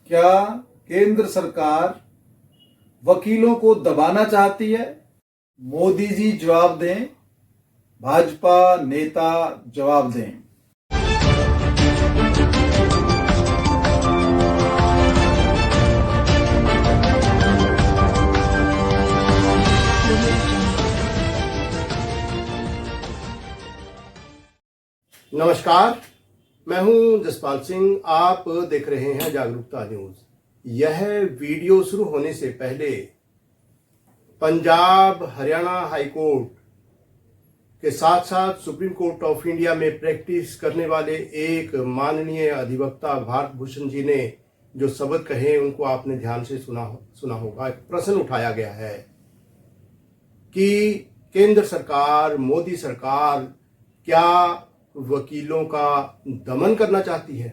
क्या केंद्र सरकार वकीलों को दबाना चाहती है? मोदी जी जवाब दें, भाजपा नेता जवाब दें। नमस्कार, मैं हूं जसपाल सिंह। आप देख रहे हैं जागरूकता न्यूज। यह वीडियो शुरू होने से पहले पंजाब हरियाणा हाईकोर्ट के साथ साथ सुप्रीम कोर्ट ऑफ इंडिया में प्रैक्टिस करने वाले एक माननीय अधिवक्ता भारत भूषण जी ने जो शब्द कहे उनको आपने ध्यान से सुना होगा। एक प्रश्न उठाया गया है कि केंद्र सरकार, मोदी सरकार क्या वकीलों का दमन करना चाहती है?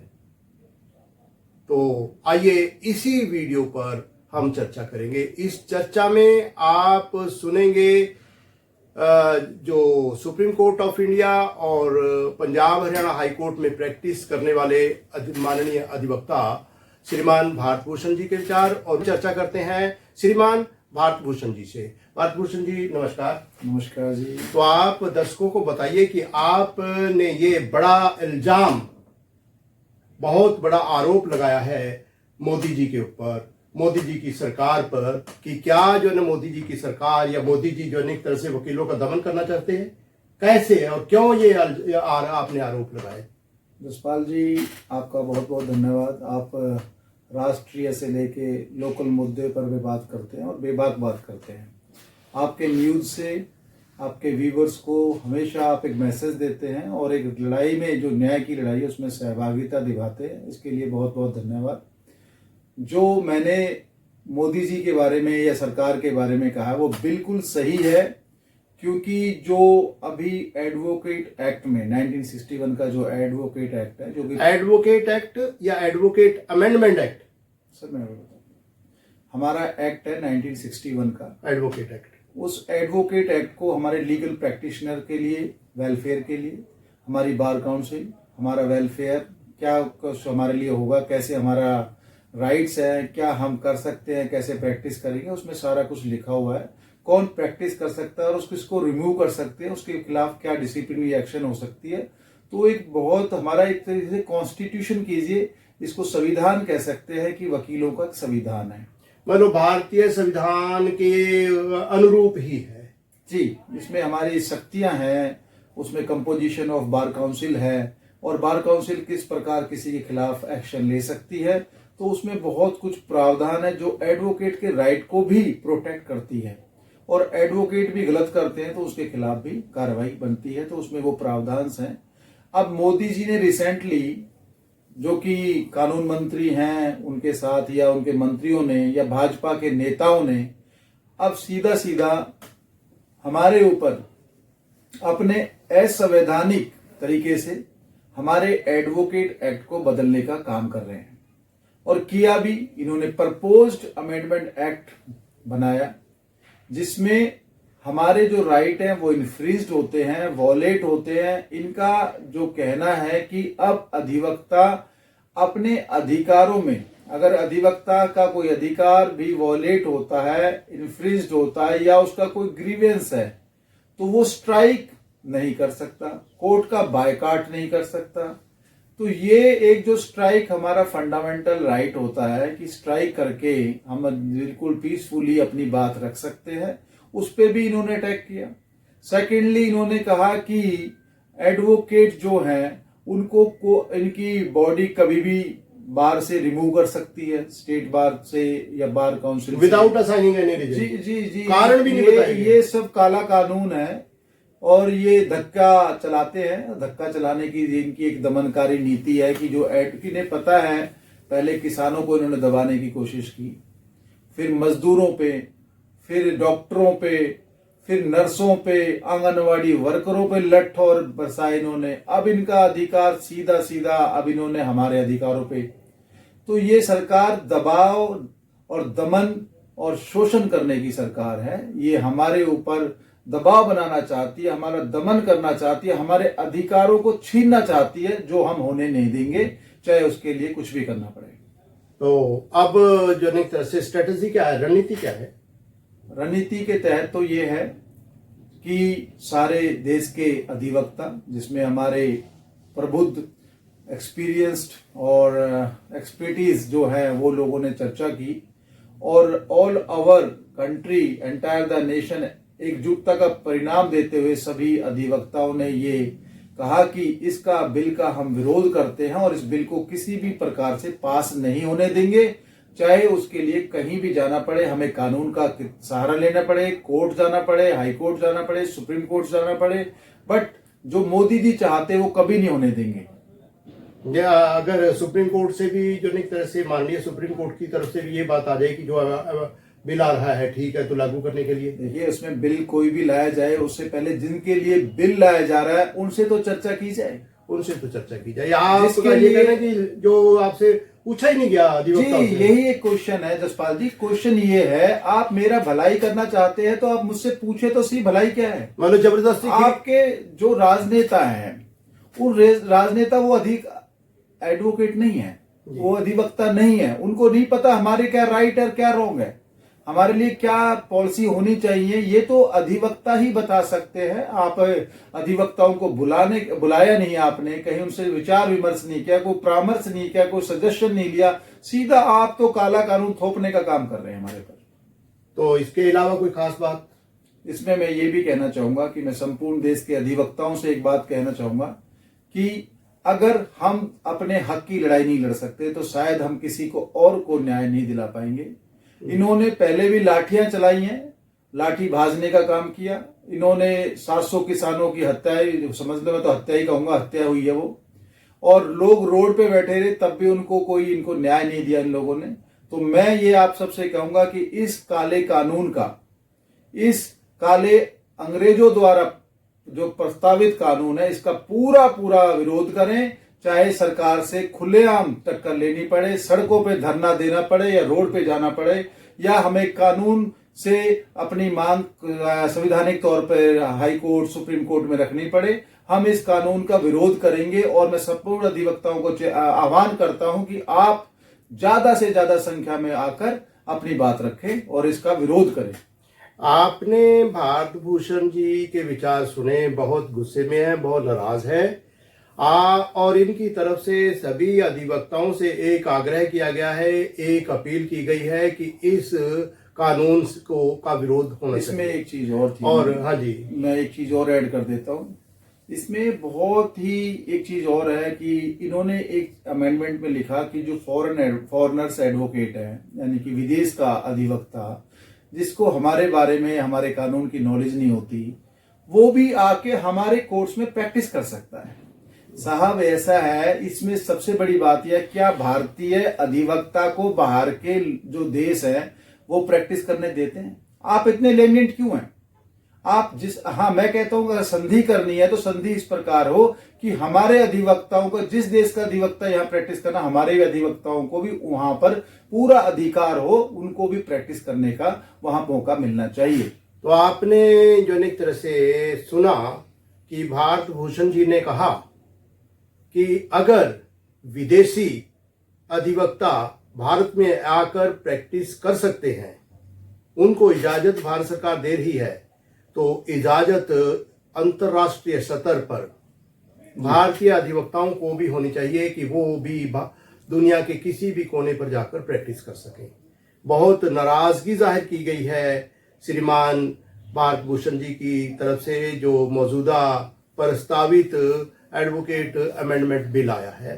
तो आइए इसी वीडियो पर हम चर्चा करेंगे। इस चर्चा में आप सुनेंगे जो सुप्रीम कोर्ट ऑफ इंडिया और पंजाब हरियाणा हाई कोर्ट में प्रैक्टिस करने वाले माननीय अधिवक्ता श्रीमान भारत भूषण जी के विचार, और चर्चा करते हैं श्रीमान भारत भूषण जी से। भारत भूषण जी नमस्कार। नमस्कार जी। तो आप दर्शकों को बताइए कि आपने ये बड़ा इल्जाम, बहुत बड़ा आरोप लगाया है मोदी जी के ऊपर, मोदी जी की सरकार पर, कि क्या जो है ना मोदी जी की सरकार या मोदी जी जो है एक तरह से वकीलों का दमन करना चाहते हैं। कैसे और क्यों ये आपने आरोप लगाए? जसपाल जी, आपका बहुत बहुत धन्यवाद। आप राष्ट्रीय से लेके लोकल मुद्दे पर भी बात करते हैं और बेबाक बात करते हैं। आपके न्यूज़ से आपके व्यूवर्स को हमेशा आप एक मैसेज देते हैं और एक लड़ाई में, जो न्याय की लड़ाई है, उसमें सहभागिता दिखाते हैं। इसके लिए बहुत बहुत धन्यवाद। जो मैंने मोदी जी के बारे में या सरकार के बारे में कहा वो बिल्कुल सही है, क्योंकि जो अभी एडवोकेट एक्ट में 1961 का जो एडवोकेट एक्ट है, जो कि एडवोकेट एक्ट या एडवोकेट अमेंडमेंट एक्ट? सर मैं बताता हूँ, हमारा एक्ट है 1961 का एडवोकेट एक्ट। उस एडवोकेट एक्ट को हमारे लीगल प्रैक्टिशनर के लिए, वेलफेयर के लिए, हमारी बार काउंसिल, हमारा वेलफेयर क्या हमारे लिए होगा, कैसे हमारा राइट्स है, क्या हम कर सकते हैं, कैसे प्रैक्टिस करेंगे, उसमें सारा कुछ लिखा हुआ है। कौन प्रैक्टिस कर सकता है और उसको रिमूव कर सकते हैं, उसके खिलाफ क्या डिसिप्लिनरी एक्शन हो सकती है। तो एक बहुत हमारा एक तरीके से कॉन्स्टिट्यूशन कीजिए, इसको संविधान कह सकते हैं कि वकीलों का संविधान है, मतलब भारतीय संविधान के अनुरूप ही है जी। इसमें हमारी शक्तियां हैं, उसमें कंपोजिशन ऑफ बार काउंसिल है और बार काउंसिल किस प्रकार किसी के खिलाफ एक्शन ले सकती है। तो उसमें बहुत कुछ प्रावधान है जो एडवोकेट के राइट को भी प्रोटेक्ट करती है, और एडवोकेट भी गलत करते हैं तो उसके खिलाफ भी कार्रवाई बनती है। तो उसमें वो प्रावधान हैं। अब मोदी जी ने रिसेंटली, जो कि कानून मंत्री हैं उनके साथ या उनके मंत्रियों ने या भाजपा के नेताओं ने, अब सीधा सीधा हमारे ऊपर अपने असंवैधानिक तरीके से हमारे एडवोकेट एक्ट को बदलने का काम कर रहे हैं। और किया भी, इन्होंने प्रपोज्ड अमेंडमेंट एक्ट बनाया जिसमें हमारे जो राइट हैं वो इन्फ्रिज्ड होते हैं, वॉलेट होते हैं। इनका जो कहना है कि अब अधिवक्ता अपने अधिकारों में, अगर अधिवक्ता का कोई अधिकार भी वॉलेट होता है, इन्फ्रिज्ड होता है, या उसका कोई ग्रीवेंस है, तो वो स्ट्राइक नहीं कर सकता, कोर्ट का बायकॉट नहीं कर सकता। तो ये एक जो स्ट्राइक हमारा फंडामेंटल राइट होता है कि स्ट्राइक करके हम बिल्कुल पीसफुली अपनी बात रख सकते हैं, उस पर भी इन्होंने अटैक किया। सेकेंडली, इन्होंने कहा कि एडवोकेट जो हैं उनको इनकी बॉडी कभी भी बार से रिमूव कर सकती है, स्टेट बार से या bar council without assigning any reason. जी जी जी, कारण भी नहीं बताएंगे। ये सब काला कानून है और ये धक्का चलाते हैं। धक्का चलाने की इनकी एक दमनकारी नीति है कि जो इन्हें पता है, पहले किसानों को इन्होंने दबाने की कोशिश की, फिर मजदूरों पे, फिर डॉक्टरों पे, फिर नर्सों पे, आंगनवाड़ी वर्करों पे लठ और बरसा इन्होंने। अब इनका अधिकार सीधा सीधा अब इन्होंने हमारे अधिकारों पे। तो ये सरकार दबाव और दमन और शोषण करने की सरकार है। ये हमारे ऊपर दबाव बनाना चाहती है, हमारा दमन करना चाहती है, हमारे अधिकारों को छीनना चाहती है, जो हम होने नहीं देंगे, चाहे उसके लिए कुछ भी करना पड़े। तो अब जो एक तरह से स्ट्रेटजी क्या है, रणनीति क्या है? रणनीति के तहत तो ये है कि सारे देश के अधिवक्ता, जिसमें हमारे प्रबुद्ध, एक्सपीरियंस्ड और एक्सपर्टीज जो है वो लोगों ने चर्चा की, और all over country, entire the nation, एकजुटता का परिणाम देते हुए सभी अधिवक्ताओं ने ये कहा कि इसका बिल का हम विरोध करते हैं और इस बिल को किसी भी प्रकार से पास नहीं होने देंगे, चाहे उसके लिए कहीं भी जाना पड़े, हमें कानून का सहारा लेना पड़े, कोर्ट जाना पड़े, हाई कोर्ट जाना पड़े, सुप्रीम कोर्ट जाना पड़े, बट जो मोदी जी चाहते वो कभी नहीं होने देंगे। या अगर सुप्रीम कोर्ट से भी जो एक तरह से माननीय सुप्रीम कोर्ट की तरफ से भी ये बात आ जाए कि जो बिल आ रहा है ठीक है तो लागू करने के लिए, देखिए उसमें बिल कोई भी लाया जाए उससे पहले जिनके लिए बिल लाया जा रहा है उनसे तो चर्चा की जाए, उनसे तो चर्चा की जाए। आपका ये कहना है कि जो आपसे पूछा ही नहीं गया अधिवक्ताओं से? यही एक क्वेश्चन है जसपाल जी। क्वेश्चन ये है, आप मेरा भलाई करना चाहते हैं तो आप मुझसे पूछे तो सही भलाई क्या है। मतलब जबरदस्ती आपके जो राजनेता हैं उन राजनेता वो अधिक एडवोकेट नहीं है, वो अधिवक्ता नहीं है, उनको नहीं पता हमारे क्या राइट है क्या रॉन्ग है, हमारे लिए क्या पॉलिसी होनी चाहिए, ये तो अधिवक्ता ही बता सकते हैं। आप अधिवक्ताओं को बुलाया नहीं आपने, कहीं उनसे विचार विमर्श नहीं किया, कोई परामर्श नहीं किया, कोई सजेशन नहीं लिया, सीधा आप तो काला कानून थोपने का काम कर रहे हैं हमारे पर। तो इसके अलावा कोई खास बात? इसमें मैं ये भी कहना चाहूंगा कि मैं संपूर्ण देश के अधिवक्ताओं से एक बात कहना चाहूंगा कि अगर हम अपने हक की लड़ाई नहीं लड़ सकते तो शायद हम किसी को और को न्याय नहीं दिला पाएंगे। इन्होंने पहले भी लाठियां चलाई हैं, लाठी भाजने का काम किया, इन्होंने 700 किसानों की हत्याएं, समझ लो मैं तो हत्या ही कहूंगा, हत्या हुई है वो, और लोग रोड पे बैठे रहे तब भी इनको न्याय नहीं दिया इन लोगों ने। तो मैं ये आप सबसे कहूंगा कि इस काले कानून का, इस काले अंग्रेजों द्वारा जो प्रस्तावित कानून है, इसका पूरा पूरा विरोध करें, चाहे सरकार से खुलेआम टक्कर लेनी पड़े, सड़कों पे धरना देना पड़े या रोड पे जाना पड़े, या हमें कानून से अपनी मांग संवैधानिक तौर पर हाई कोर्ट, सुप्रीम कोर्ट में रखनी पड़े, हम इस कानून का विरोध करेंगे। और मैं संपूर्ण अधिवक्ताओं को आह्वान करता हूं कि आप ज्यादा से ज्यादा संख्या में आकर अपनी बात रखें और इसका विरोध करें। आपने भारत भूषण जी के विचार सुने, बहुत गुस्से में है, बहुत नाराज है, और इनकी तरफ से सभी अधिवक्ताओं से एक आग्रह किया गया है, एक अपील की गई है कि इस कानून का विरोध होना चाहिए। इसमें एक चीज और थी, और हाँ जी, मैं एक चीज और ऐड कर देता हूं इसमें। बहुत ही एक चीज और है कि इन्होंने एक अमेंडमेंट में लिखा कि जो फॉरेनर्स एडवोकेट है, यानी कि विदेश का अधिवक्ता, जिसको हमारे बारे में, हमारे कानून की नॉलेज नहीं होती, वो भी आके हमारे कोर्ट्स में प्रैक्टिस कर सकता है। साहब ऐसा है, इसमें सबसे बड़ी बात यह, क्या भारतीय अधिवक्ता को बाहर के जो देश है वो प्रैक्टिस करने देते हैं? आप इतने लेनिएंट क्यों हैं? आप मैं कहता हूं अगर संधि करनी है तो संधि इस प्रकार हो कि हमारे अधिवक्ताओं को, जिस देश का अधिवक्ता यहां प्रैक्टिस करना, हमारे भी अधिवक्ताओं को भी वहां पर पूरा अधिकार हो, उनको भी प्रैक्टिस करने का वहां मौका मिलना चाहिए। तो आपने जो एक तरह से सुना कि भारत भूषण जी ने कहा कि अगर विदेशी अधिवक्ता भारत में आकर प्रैक्टिस कर सकते हैं, उनको इजाजत भारत सरकार दे रही है, तो इजाजत अंतर्राष्ट्रीय स्तर पर भारतीय अधिवक्ताओं को भी होनी चाहिए कि वो भी दुनिया के किसी भी कोने पर जाकर प्रैक्टिस कर सकें। बहुत नाराजगी जाहिर की गई है श्रीमान भारत भूषण जी की तरफ से, जो मौजूदा प्रस्तावित एडवोकेट अमेंडमेंट बिल आया है।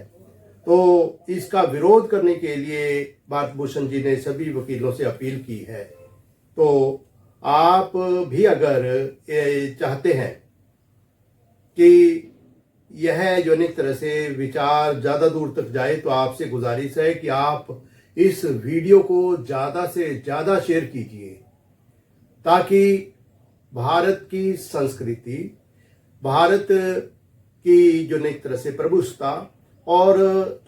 तो इसका विरोध करने के लिए भारत भूषण जी ने सभी वकीलों से अपील की है। तो आप भी अगर चाहते हैं कि यह जो एक तरह से विचार ज्यादा दूर तक जाए, तो आपसे गुजारिश है कि आप इस वीडियो को ज्यादा से ज्यादा शेयर कीजिए, ताकि भारत की संस्कृति, भारत की जो एक तरह से प्रभुसत्ता और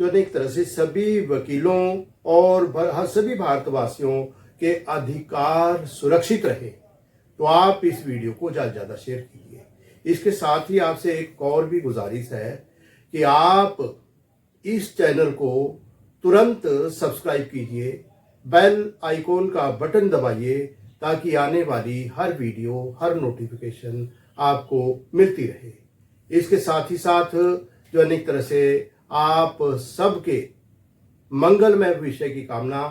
जो एक तरह से सभी वकीलों और सभी भारतवासियों के अधिकार सुरक्षित रहे। तो आप इस वीडियो को ज्यादा से ज्यादा शेयर कीजिए। इसके साथ ही आपसे एक और भी गुजारिश है कि आप इस चैनल को तुरंत सब्सक्राइब कीजिए, बेल आइकॉन का बटन दबाइए ताकि आने वाली हर वीडियो, हर नोटिफिकेशन आपको मिलती रहे। इसके साथ ही साथ जो अनेक तरह से आप सबके मंगलमय भविष्य की कामना,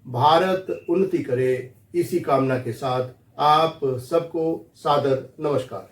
भारत उन्नति करे, इसी कामना के साथ आप सबको सादर नमस्कार।